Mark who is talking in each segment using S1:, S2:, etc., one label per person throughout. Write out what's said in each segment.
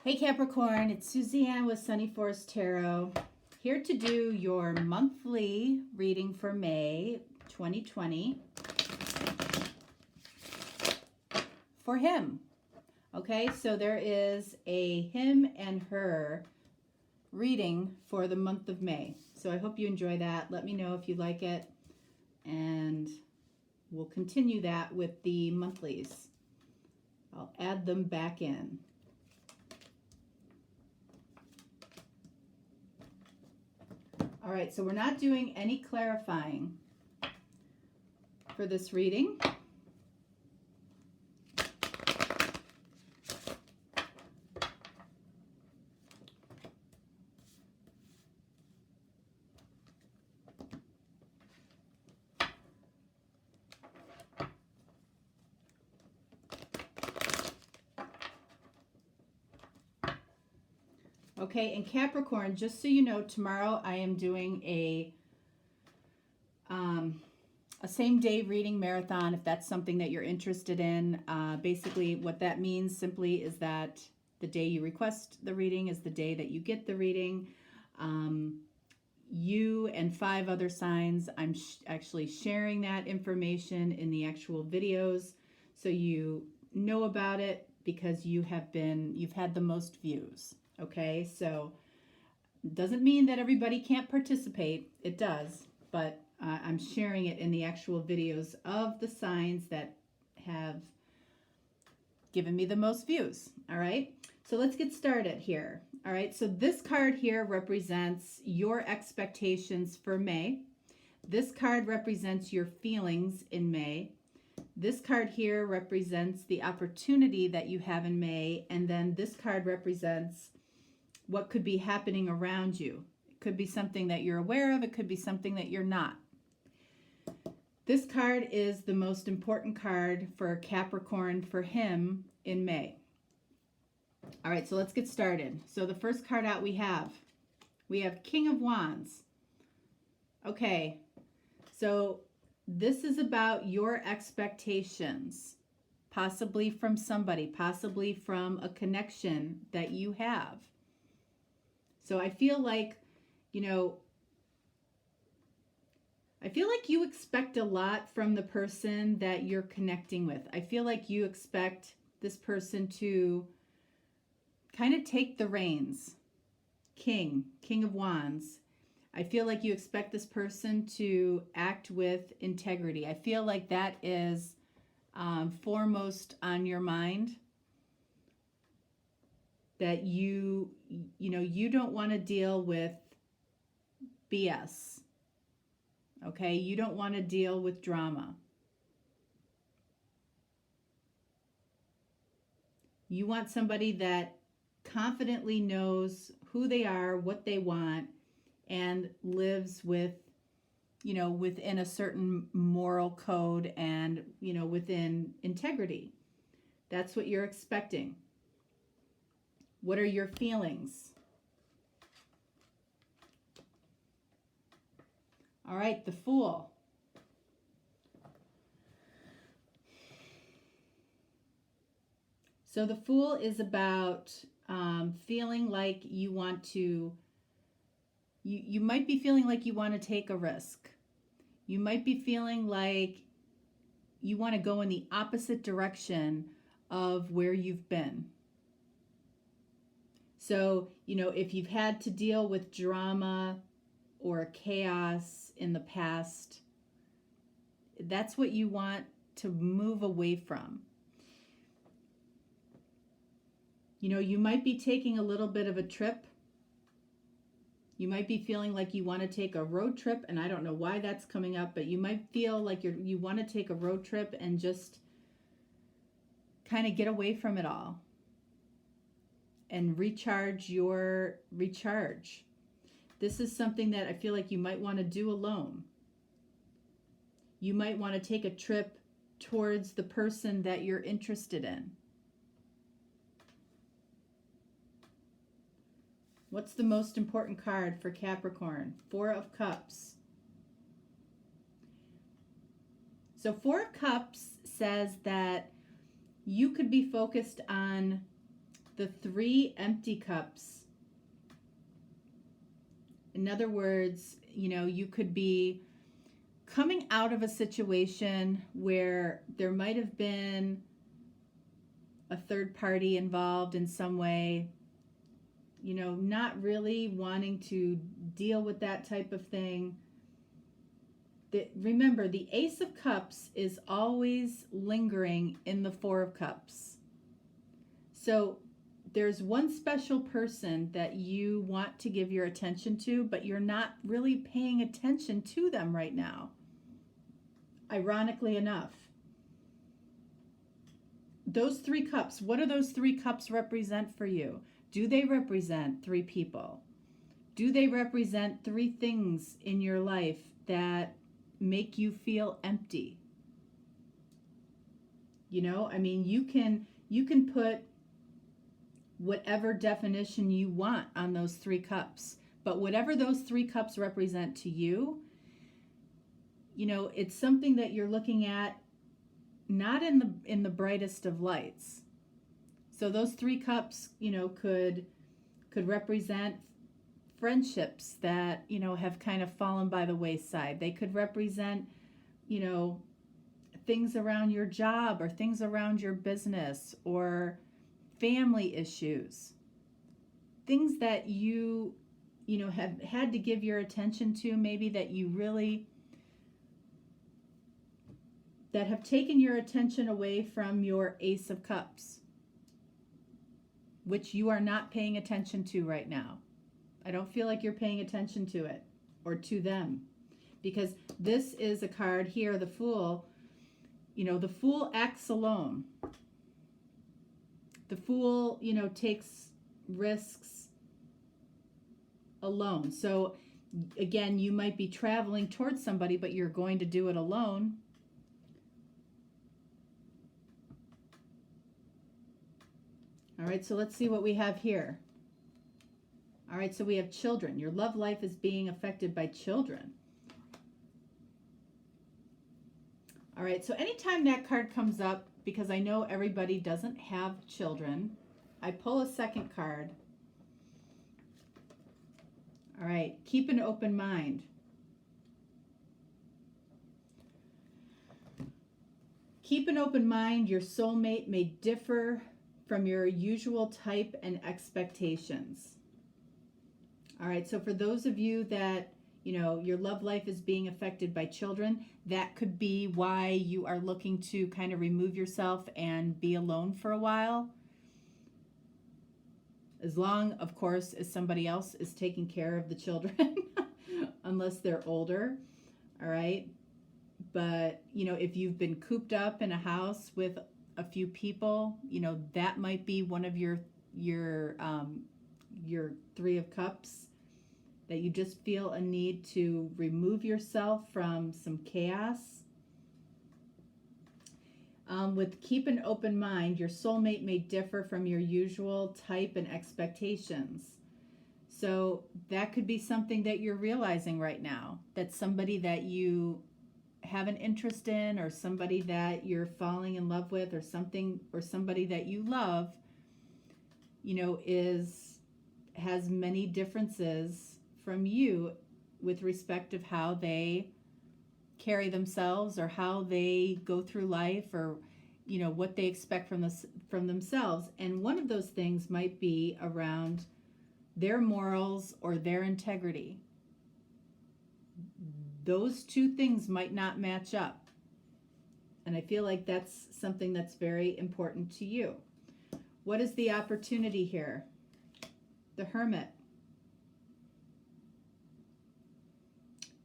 S1: Hey Capricorn, it's Suzanne with Sunny Forest Tarot, here to do your monthly reading for May 2020 for him. Okay, so there is a him and her reading for the month of May. So I hope you enjoy that. Let me know if you like it, and we'll continue that with the monthlies. I'll add them back in. All right, so we're not doing any clarifying for this reading. Okay, and Capricorn, just so you know, tomorrow I am doing a same day reading marathon, if that's something that you're interested in. Basically, what that means simply is that the day you request the reading is the day that you get the reading. You and 5 other signs, I'm actually sharing that information in the actual videos so you know about it, because you've had the most views. Okay, so doesn't mean that everybody can't participate. It does, but I'm sharing it in the actual videos of the signs that have given me the most views. All right, so let's get started here. All right, so this card here represents your expectations for May. This card represents your feelings in May. This card here represents the opportunity that you have in May. And then this card represents what could be happening around you. It could be something that you're aware of. It could be something that you're not. This card is the most important card for Capricorn, for him, in May. All right, so let's get started. So the first card out we have King of Wands. Okay, so this is about your expectations, possibly from somebody, possibly from a connection that you have. So I feel like, you expect a lot from the person that you're connecting with. I feel like you expect this person to kind of take the reins. King of Wands. I feel like you expect this person to act with integrity. I feel like that is foremost on your mind. That you don't want to deal with BS. Okay, you don't want to deal with drama. You want somebody that confidently knows who they are, what they want, and lives with, within a certain moral code and, within integrity. That's what you're expecting. What are your feelings? All right, the Fool. So the Fool is about feeling like you want to, you might be feeling like you want to take a risk. You might be feeling like you want to go in the opposite direction of where you've been. So, if you've had to deal with drama or chaos in the past, that's what you want to move away from. You might be taking a little bit of a trip. You might be feeling like you want to take a road trip, and I don't know why that's coming up, but you might feel like you want to take a road trip and just kind of get away from it all and recharge. This is something that I feel like you might want to do alone. You might want to take a trip towards the person that you're interested in. What's the most important card for Capricorn? 4 of Cups. So 4 of Cups says that you could be focused on the 3 empty cups. In other words, you know, you could be coming out of a situation where there might have been a third party involved in some way, you know, not really wanting to deal with that type of thing. Remember, the Ace of Cups is always lingering in the 4 of Cups. So there's one special person that you want to give your attention to, but you're not really paying attention to them right now. Ironically enough. Those 3 cups, what do those 3 cups represent for you? Do they represent 3 people? Do they represent 3 things in your life that make you feel empty? You know, I mean, you can put whatever definition you want on those 3 cups, but whatever those 3 cups represent to you, you know, it's something that you're looking at not in the brightest of lights. So those 3 cups, you know, could represent friendships that, you know, have kind of fallen by the wayside. They could represent, you know, things around your job or things around your business or family issues. Things that you know, have had to give your attention to, maybe that you really, that have taken your attention away from your Ace of Cups, which you are not paying attention to right now. I don't feel like you're paying attention to it or to them, because this is a card here, the Fool. You know, the Fool acts alone. The Fool, you know, takes risks alone. So again, you might be traveling towards somebody, but you're going to do it alone. All right, so let's see what we have here. All right, so we have children. Your love life is being affected by children. All right, so anytime that card comes up, because I know everybody doesn't have children, I pull a second card. All right, keep an open mind. Keep an open mind. Your soulmate may differ from your usual type and expectations. All right, so for those of you that, you know, your love life is being affected by children, that could be why you are looking to kind of remove yourself and be alone for a while. As long, of course, as somebody else is taking care of the children, unless they're older. All right. But, you know, if you've been cooped up in a house with a few people, you know, that might be one of your 3 of Cups, that you just feel a need to remove yourself from some chaos. With keep an open mind, your soulmate may differ from your usual type and expectations. So that could be something that you're realizing right now, that somebody that you have an interest in, or somebody that you're falling in love with, or somebody that you love, you know, has many differences from you with respect of how they carry themselves, or how they go through life, or, you know, what they expect from themselves. And one of those things might be around their morals or their integrity. Those 2 things might not match up. And I feel like that's something that's very important to you. What is the opportunity here? The Hermit.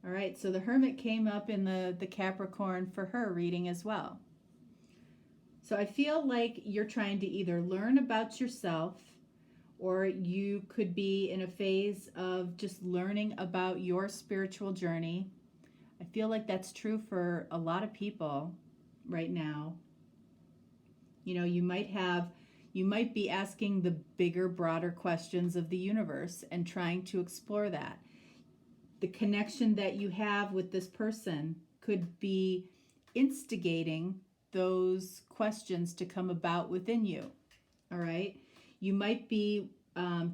S1: All right, so the Hermit came up in the Capricorn for her reading as well. So I feel like you're trying to either learn about yourself, or you could be in a phase of just learning about your spiritual journey. I feel like that's true for a lot of people right now. You know, you might be asking the bigger, broader questions of the universe and trying to explore that. The connection that you have with this person could be instigating those questions to come about within you. All right. You might be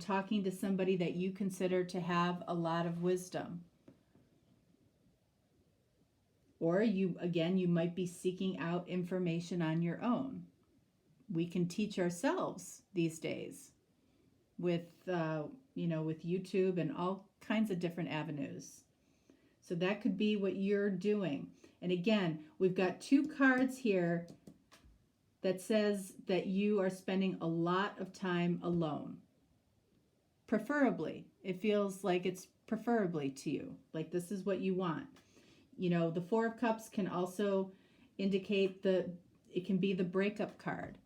S1: talking to somebody that you consider to have a lot of wisdom. Or you might be seeking out information on your own. We can teach ourselves these days with, with YouTube and all kinds of different avenues. So that could be what you're doing. And again, we've got two cards here that says that you are spending a lot of time alone. Preferably. It feels like it's preferably to you. Like this is what you want. The Four of Cups can also indicate it can be the breakup card.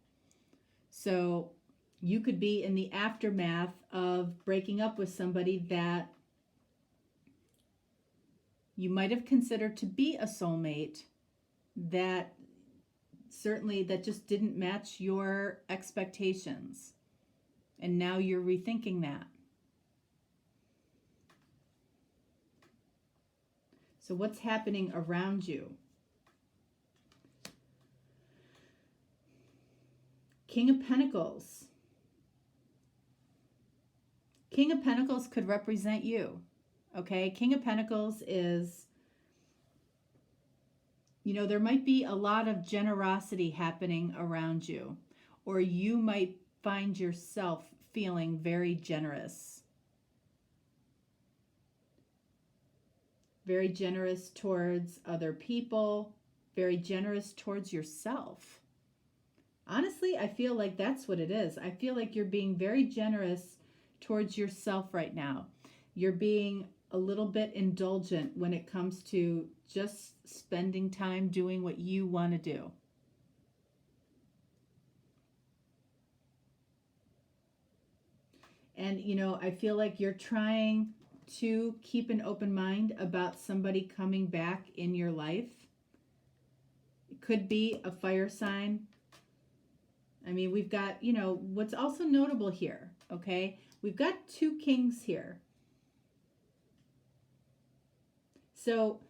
S1: So you could be in the aftermath of breaking up with somebody that you might have considered to be a soulmate that just didn't match your expectations. And now you're rethinking that. So what's happening around you? King of Pentacles. King of Pentacles could represent you. Okay, King of Pentacles is, there might be a lot of generosity happening around you, or you might find yourself feeling very generous. Very generous towards other people, very generous towards yourself. Honestly, I feel like that's what it is. I feel like you're being very generous towards yourself right now. You're being a little bit indulgent when it comes to just spending time doing what you want to do. And, I feel like you're trying to keep an open mind about somebody coming back in your life. It could be a fire sign. I mean, we've got, what's also notable here, okay? We've got two kings here. So,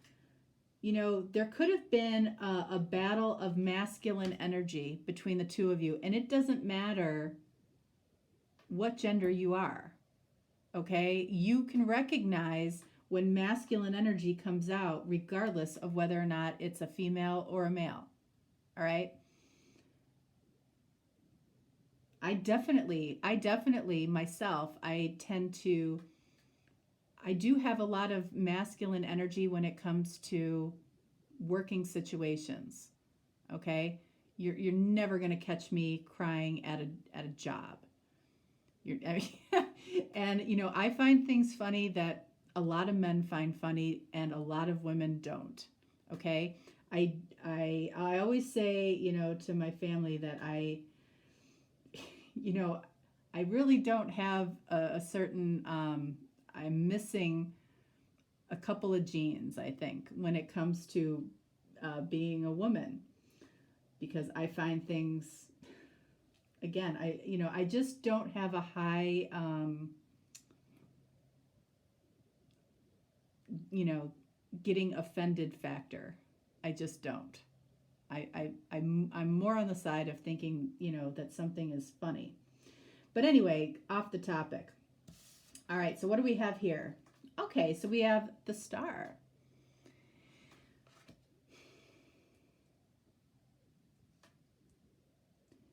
S1: there could have been a battle of masculine energy between the two of you, and it doesn't matter what gender you are, okay? You can recognize when masculine energy comes out regardless of whether or not it's a female or a male, all right? I definitely myself, I do have a lot of masculine energy when it comes to working situations. Okay? You're never going to catch me crying at a job. And I find things funny that a lot of men find funny and a lot of women don't. Okay? I always say, to my family that I really don't have a certain I'm missing a couple of genes, I think, when it comes to being a woman, because I find things, again, I just don't have a high, getting offended factor. I just don't. I'm more on the side of thinking, that something is funny. But anyway, off the topic. All right, so what do we have here? Okay, so we have the Star.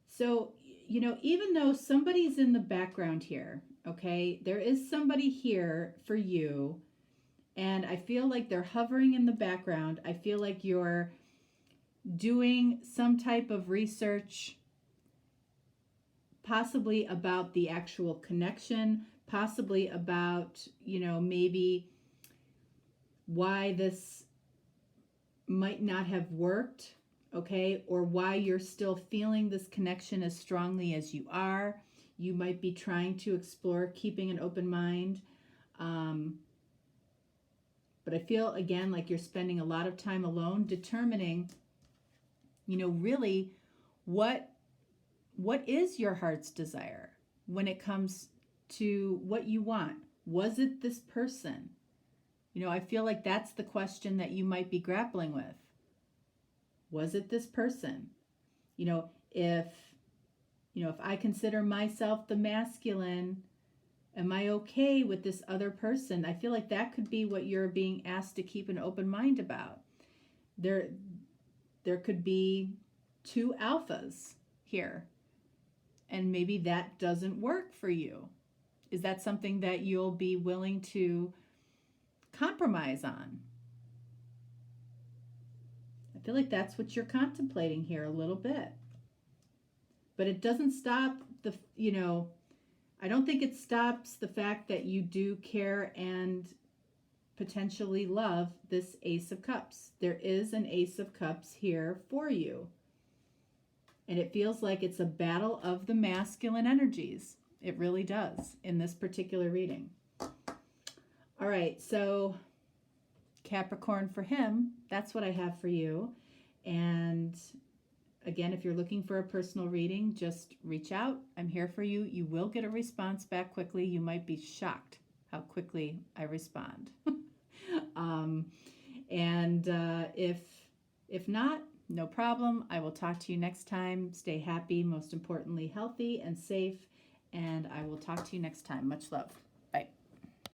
S1: So, even though somebody's in the background here, okay, there is somebody here for you, and I feel like they're hovering in the background. I feel like you're doing some type of research, possibly about the actual connection, possibly about, maybe why this might not have worked, okay, or why you're still feeling this connection as strongly as you are. You might be trying to explore keeping an open mind. But I feel, again, like you're spending a lot of time alone determining, really what is your heart's desire when it comes to what you want. Was it this person? I feel like that's the question that you might be grappling with. Was it this person? If You know, if I consider myself the masculine, am I okay with this other person? I feel like that could be what you're being asked to keep an open mind about. There could be two alphas here, and maybe that doesn't work for you. Is that something that you'll be willing to compromise on? I feel like that's what you're contemplating here a little bit. But it doesn't stop the, you know, I don't think it stops the fact that you do care and potentially love this Ace of Cups. There is an Ace of Cups here for you. And it feels like it's a battle of the masculine energies. It really does in this particular reading. All right, so Capricorn for him, that's what I have for you. And again, if you're looking for a personal reading, just reach out. I'm here for you. You will get a response back quickly. You might be shocked how quickly I respond. If not, no problem. I will talk to you next time. Stay happy, most importantly, healthy and safe. And I will talk to you next time. Much love.